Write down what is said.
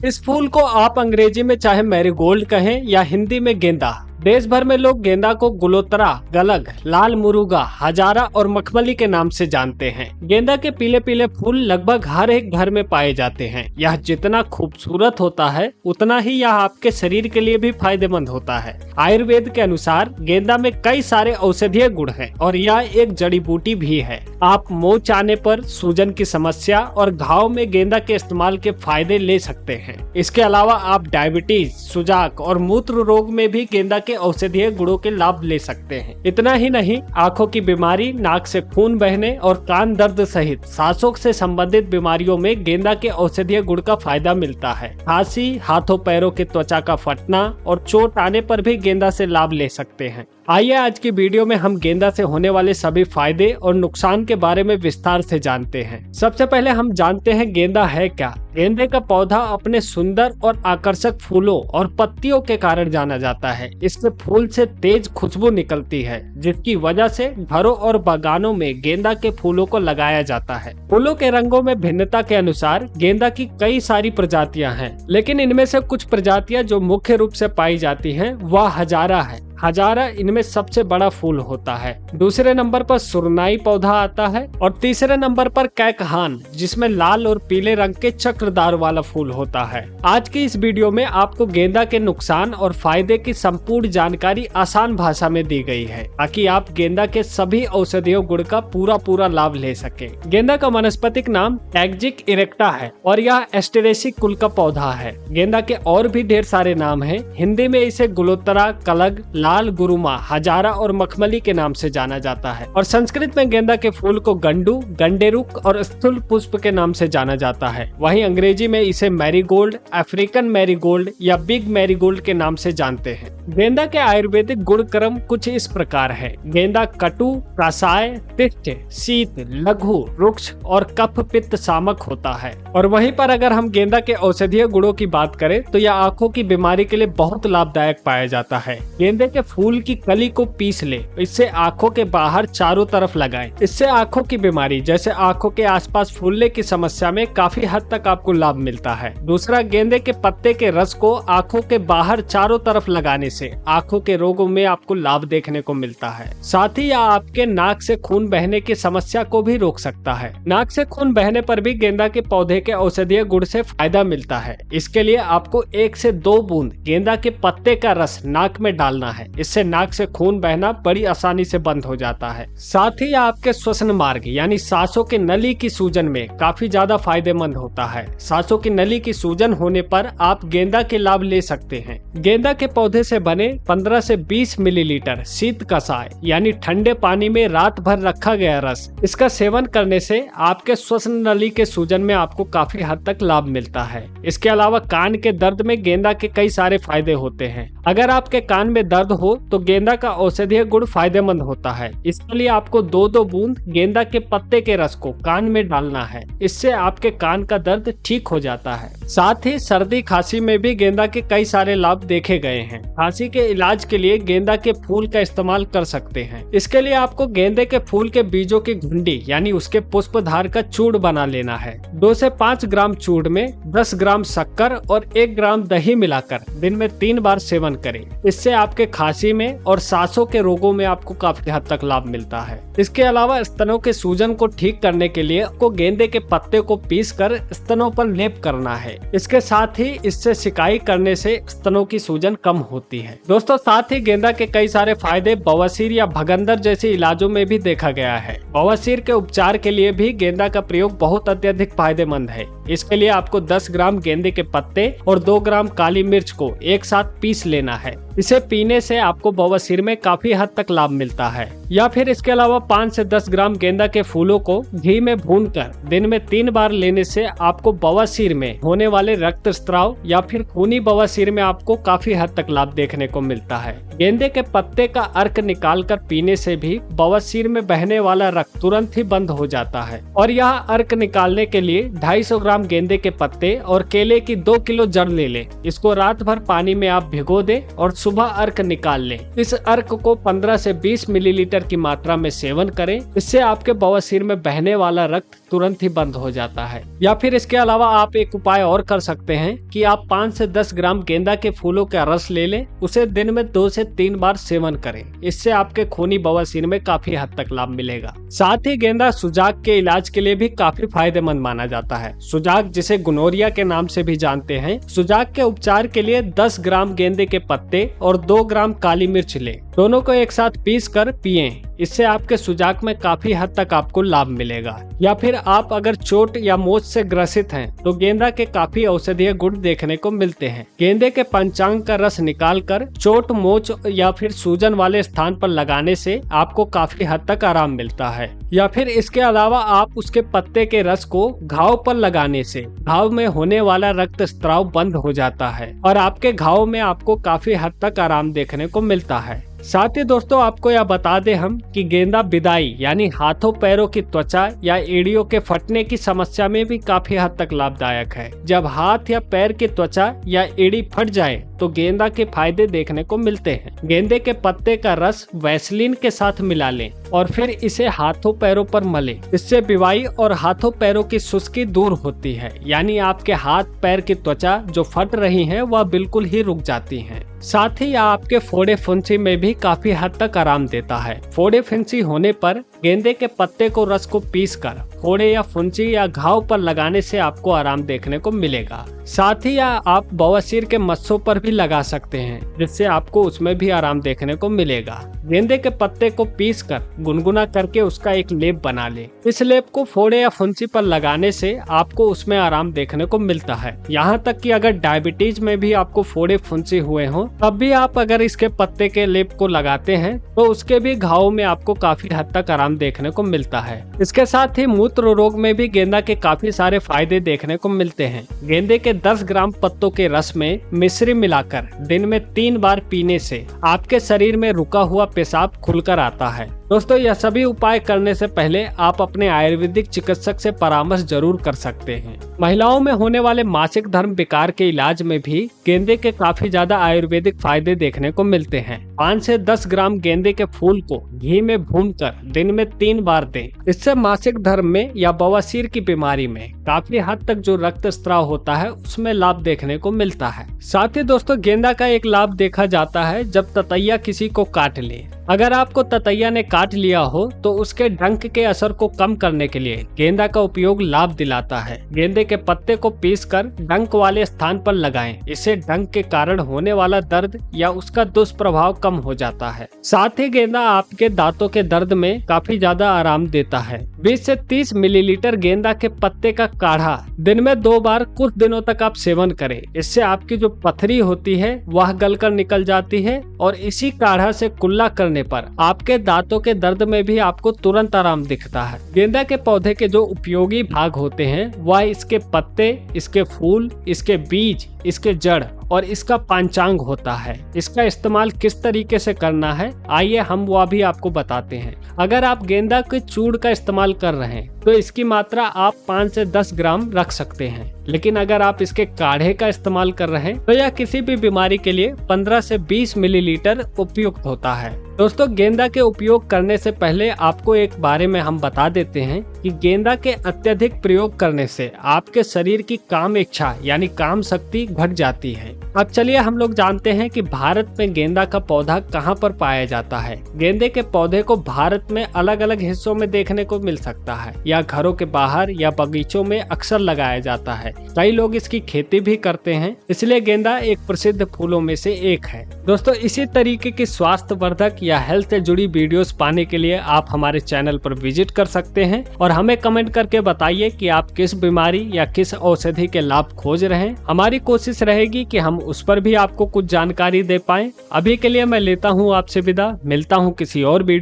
इस फूल को आप अंग्रेजी में चाहे मैरीगोल्ड कहें या हिंदी में गेंदा, देश भर में लोग गेंदा को गुलोतरा, गलग, लाल मुरुगा, हजारा और मखमली के नाम से जानते हैं। गेंदा के पीले पीले फूल लगभग हर एक घर में पाए जाते हैं। यह जितना खूबसूरत होता है उतना ही यह आपके शरीर के लिए भी फायदेमंद होता है। आयुर्वेद के अनुसार गेंदा में कई सारे औषधीय गुण हैं और यह एक जड़ी बूटी भी है। आप मोच आने पर, सूजन की समस्या और घाव में गेंदा के इस्तेमाल के फायदे ले सकते हैं। इसके अलावा आप डायबिटीज, सुजाक और मूत्र रोग में भी गेंदा के औषधीय गुणों के लाभ ले सकते हैं। इतना ही नहीं, आंखों की बीमारी, नाक से खून बहने और कान दर्द सहित सांसों से संबंधित बीमारियों में गेंदा के औषधीय गुण का फायदा मिलता है। खांसी, हाथों पैरों की त्वचा का फटना और चोट आने पर भी गेंदा से लाभ ले सकते हैं। आइए आज की वीडियो में हम गेंदा से होने वाले सभी फायदे और नुकसान के बारे में विस्तार से जानते हैं। सबसे पहले हम जानते हैं गेंदा है क्या। गेंदे का पौधा अपने सुंदर और आकर्षक फूलों और पत्तियों के कारण जाना जाता है। इसके फूल से तेज खुशबू निकलती है, जिसकी वजह से घरों और बागानों में गेंदा के फूलों को लगाया जाता है। फूलों के रंगों में भिन्नता के अनुसार गेंदा की कई सारी प्रजातियां हैं, लेकिन इनमें से कुछ प्रजातियां जो मुख्य रूप से पाई जाती हैं वह हजारा है। हजारा इनमें सबसे बड़ा फूल होता है। दूसरे नंबर पर सुरनाई पौधा आता है और तीसरे नंबर पर कैकहान, जिसमें लाल और पीले रंग के चक्रदार वाला फूल होता है। आज की इस वीडियो में आपको गेंदा के नुकसान और फायदे की संपूर्ण जानकारी आसान भाषा में दी गई है, ताकि आप गेंदा के सभी औषधीय गुण का पूरा लाभ ले सके। गेंदा का वानस्पतिक नाम टैक्जिक इरेक्टा है और यह एस्टेरेसी कुल का पौधा है। गेंदा के और भी ढेर सारे नाम हैं। हिंदी में इसे गुलोतरा, कलग, लाल गुरुमा, हजारा और मखमली के नाम से जाना जाता है और संस्कृत में गेंदा के फूल को गंडू, गंडेरुक और स्थूल पुष्प के नाम से जाना जाता है। वहीं अंग्रेजी में इसे मैरीगोल्ड, अफ्रीकन मैरीगोल्ड या बिग मैरीगोल्ड के नाम से जानते हैं। गेंदा के आयुर्वेदिक गुण क्रम कुछ इस प्रकार है। गेंदा कटु, कसाय, तिष्ठ, शीत, लघु, रुक्ष और कफ पित्त शामक होता है। और वहीं पर अगर हम गेंदा के औषधीय गुणों की बात करें तो यह आंखों की बीमारी के लिए बहुत लाभदायक पाया जाता है। गेंदे के फूल की कली को पीस ले, इससे आंखों के बाहर चारों तरफ लगाएं। इससे आंखों की बीमारी जैसे आंखों के आसपास फूलने की समस्या में काफी हद तक आपको लाभ मिलता है। दूसरा, गेंदे के पत्ते के रस को आंखों के बाहर चारों तरफ लगाने से आंखों के रोगों में आपको लाभ देखने को मिलता है। साथ ही यह आपके नाक से खून बहने की समस्या को भी रोक सकता है। नाक से खून बहने पर भी गेंदा के पौधे के औषधीय गुण से फायदा मिलता है। इसके लिए आपको 1 से 2 बूंद गेंदा के पत्ते का रस नाक में डालना है। इससे नाक से खून बहना बड़ी आसानी से बंद हो जाता है। साथ ही आपके श्वसन मार्ग यानी सांसों की नली की सूजन में काफी ज्यादा फायदेमंद होता है। सांसों की नली की सूजन होने पर आप गेंदा के लाभ ले सकते हैं। गेंदा के पौधे से बने 15 से 20 मिलीलीटर शीत कषाय यानी ठंडे पानी में रात भर रखा गया रस, इसका सेवन करने से आपके श्वसन नली के सूजन में आपको काफी हद तक लाभ मिलता है। इसके अलावा कान के दर्द में गेंदा के कई सारे फायदे होते हैं। अगर आपके कान में दर्द हो तो गेंदा का औषधीय गुण फायदेमंद होता है। इसके लिए आपको 2-2 बूंद गेंदा के पत्ते के रस को कान में डालना है। इससे आपके कान का दर्द ठीक हो जाता है। साथ ही सर्दी खांसी में भी गेंदा के कई सारे लाभ देखे गए हैं। खांसी के इलाज के लिए गेंदा के फूल का इस्तेमाल कर सकते हैं। इसके लिए आपको गेंदे के फूल के बीजों की घुंडी यानी उसके पुष्पधार का चूर्ण बना लेना है। 2 से 5 ग्राम चूर्ण में 10 ग्राम शक्कर और 1 ग्राम दही मिलाकर दिन में 3 बार सेवन करें। इससे आपके खांसी में और सांसों के रोगों में आपको काफी हद तक लाभ मिलता है। इसके अलावा स्तनों के सूजन को ठीक करने के लिए आपको गेंदे के पत्ते को पीसकर स्तनों पर लेप करना है। इसके साथ ही इससे सिकाई करने से स्तनों की सूजन कम होती है। दोस्तों, साथ ही गेंदा के कई सारे फायदे बवासीर या भगंदर जैसे इलाजों में भी देखा गया है। बवासीर के उपचार के लिए भी गेंदा का प्रयोग बहुत अत्यधिक फायदेमंद है। इसके लिए आपको 10 ग्राम गेंदे के पत्ते और 2 ग्राम काली मिर्च को एक साथ पीस लेना है। इसे पीने से आपको बवासीर में काफी हद तक लाभ मिलता है। या फिर इसके अलावा 5 से 10 ग्राम गेंदा के फूलों को घी में भूनकर दिन में 3 बार लेने से आपको बवासीर में होने वाले रक्तस्राव या फिर खूनी बवासीर में आपको काफी हद तक लाभ देखने को मिलता है। गेंदे के पत्ते का अर्क निकालकर पीने से भी बवासीर में बहने वाला रक्त तुरंत ही बंद हो जाता है। और यह अर्क निकालने के लिए 250 ग्राम गेंदे के पत्ते और केले की 2 किलो जड़ ले लें। इसको रात भर पानी में आप भिगो दें और सुबह अर्क निकाल लें। इस अर्क को 15 से 20 मिलीलीटर लीटर की मात्रा में सेवन करें। इससे आपके बवासीर में बहने वाला रक्त तुरंत ही बंद हो जाता है। या फिर इसके अलावा आप एक उपाय और कर सकते हैं कि आप 5 से 10 ग्राम गेंदा के फूलों का रस ले लें, उसे दिन में 2 से 3 बार सेवन करें। इससे आपके खूनी बवासीर में काफी हद तक लाभ मिलेगा। साथ ही गेंदा सुजाक के इलाज के लिए भी काफी फायदेमंद माना जाता है। सुजाक, जिसे गुनोरिया के नाम से भी जानते हैं, सुजाक के उपचार के लिए 10 ग्राम गेंदे के पत्ते और 2 ग्राम काली मिर्च लें। दोनों को एक साथ पीस कर पिएं। इससे आपके सुजाक में काफी हद तक आपको लाभ मिलेगा। या फिर आप अगर चोट या मोच से ग्रसित हैं तो गेंदा के काफी औषधीय गुण देखने को मिलते हैं। गेंदे के पंचांग का रस निकालकर चोट, मोच या फिर सूजन वाले स्थान पर लगाने से आपको काफी हद तक आराम मिलता है। या फिर इसके अलावा आप उसके पत्ते के रस को घाव पर लगाने से घाव में होने वाला रक्तस्राव बंद हो जाता है और आपके घाव में आपको काफी हद तक आराम देखने को मिलता है। साथ ही दोस्तों, आपको यह बता दें हम कि गेंदा बिदाई यानी हाथों पैरों की त्वचा या एड़ियों के फटने की समस्या में भी काफी हद तक लाभदायक है। जब हाथ या पैर की त्वचा या एड़ी फट जाए तो गेंदा के फायदे देखने को मिलते हैं। गेंदे के पत्ते का रस वैसलीन के साथ मिला लें और फिर इसे हाथों पैरों पर मलें। इससे बिवाई और हाथों पैरों की सुस्ती दूर होती है, यानी आपके हाथ पैर की त्वचा जो फट रही है वह बिल्कुल ही रुक जाती है। साथ ही आपके फोड़े फुंसी में भी काफी हद तक आराम देता है। फोड़े फुंसी होने पर गेंदे के पत्ते को रस को पीसकर फोड़े या फुंसी या घाव पर लगाने से आपको आराम देखने को मिलेगा। साथ ही आप बवासीर के मस्सों पर भी लगा सकते हैं, जिससे आपको उसमें भी आराम देखने को मिलेगा। गेंदे के पत्ते को पीसकर गुनगुना करके उसका एक लेप बना ले। इस लेप को फोड़े या फुंसी पर लगाने से आपको उसमें आराम देखने को मिलता है। यहाँ तक कि अगर डायबिटीज में भी आपको फोड़े फुंसी हुए हों तब भी आप अगर इसके पत्ते के लेप को लगाते हैं तो उसके भी घावों में आपको काफी हद तक आराम देखने को मिलता है। इसके साथ ही मूत्र रोग में भी गेंदा के काफी सारे फायदे देखने को मिलते हैं। गेंदे के 10 ग्राम पत्तों के रस में मिश्री मिलाकर दिन में 3 बार पीने से आपके शरीर में रुका हुआ पेशाब खुलकर आता है। दोस्तों, यह सभी उपाय करने से पहले आप अपने आयुर्वेदिक चिकित्सक से परामर्श जरूर कर सकते हैं। महिलाओं में होने वाले मासिक धर्म विकार के इलाज में भी गेंदे के काफी ज्यादा आयुर्वेदिक फायदे देखने को मिलते हैं। 5 से 10 ग्राम गेंदे के फूल को घी में भूनकर दिन में 3 बार दें। इससे मासिक धर्म में या बवासीर की बीमारी में काफी हद तक जो रक्तस्राव होता है उसमें लाभ देखने को मिलता है। साथ ही दोस्तों, गेंदा का एक लाभ देखा जाता है जब ततैया किसी को काट ले। अगर आपको ततैया ने काट लिया हो तो उसके डंक के असर को कम करने के लिए गेंदा का उपयोग लाभ दिलाता है। गेंदे के पत्ते को पीसकर डंक वाले स्थान पर लगाएं। इससे डंक के कारण होने वाला दर्द या उसका दुष्प्रभाव कम हो जाता है। साथ ही गेंदा आपके दांतों के दर्द में काफी ज्यादा आराम देता है। 20 से 30 मिलीलीटर गेंदा के पत्ते का काढ़ा दिन में 2 बार कुछ दिनों तक आप सेवन करें। इससे आपकी जो पथरी होती है वह गलकर निकल जाती है और इसी काढ़ा से कुल्ला करने पर आपके दांतों के दर्द में भी आपको तुरंत आराम दिखता है। गेंदा के पौधे के जो उपयोगी भाग होते हैं वह इसके पत्ते, इसके फूल, इसके बीज, इसके जड़ और इसका पांचांग होता है। इसका इस्तेमाल किस तरीके से करना है आइए हम वो भी आपको बताते हैं। अगर आप गेंदा के चूड़ का इस्तेमाल कर रहे हैं तो इसकी मात्रा आप 5 से 10 ग्राम रख सकते हैं, लेकिन अगर आप इसके काढ़े का इस्तेमाल कर रहे हैं तो यह किसी भी बीमारी के लिए 15 से 20 मिलीलीटर उपयुक्त होता है। दोस्तों, गेंदा के उपयोग करने से पहले आपको एक बारे में हम बता देते हैं कि गेंदा के अत्यधिक प्रयोग करने से आपके शरीर की काम इच्छा यानी काम शक्ति घट जाती है। अब चलिए हम लोग जानते हैं कि भारत में गेंदा का पौधा कहाँ पर पाया जाता है। गेंदे के पौधे को भारत में अलग अलग हिस्सों में देखने को मिल सकता है, या घरों के बाहर या बगीचों में अक्सर लगाया जाता है। कई लोग इसकी खेती भी करते हैं, इसलिए गेंदा एक प्रसिद्ध फूलों में से एक है। दोस्तों, इसी तरीके की स्वास्थ्यवर्धक या हेल्थ से जुड़ी वीडियोस पाने के लिए आप हमारे चैनल पर विजिट कर सकते हैं और हमें कमेंट करके बताइए कि आप किस बीमारी या किस औषधि के लाभ खोज रहे हैं। हमारी कोशिश रहेगी कि हम उस पर भी आपको कुछ जानकारी दे पाएं। अभी के लिए मैं लेता हूं आपसे विदा, मिलता हूं किसी और वीडियो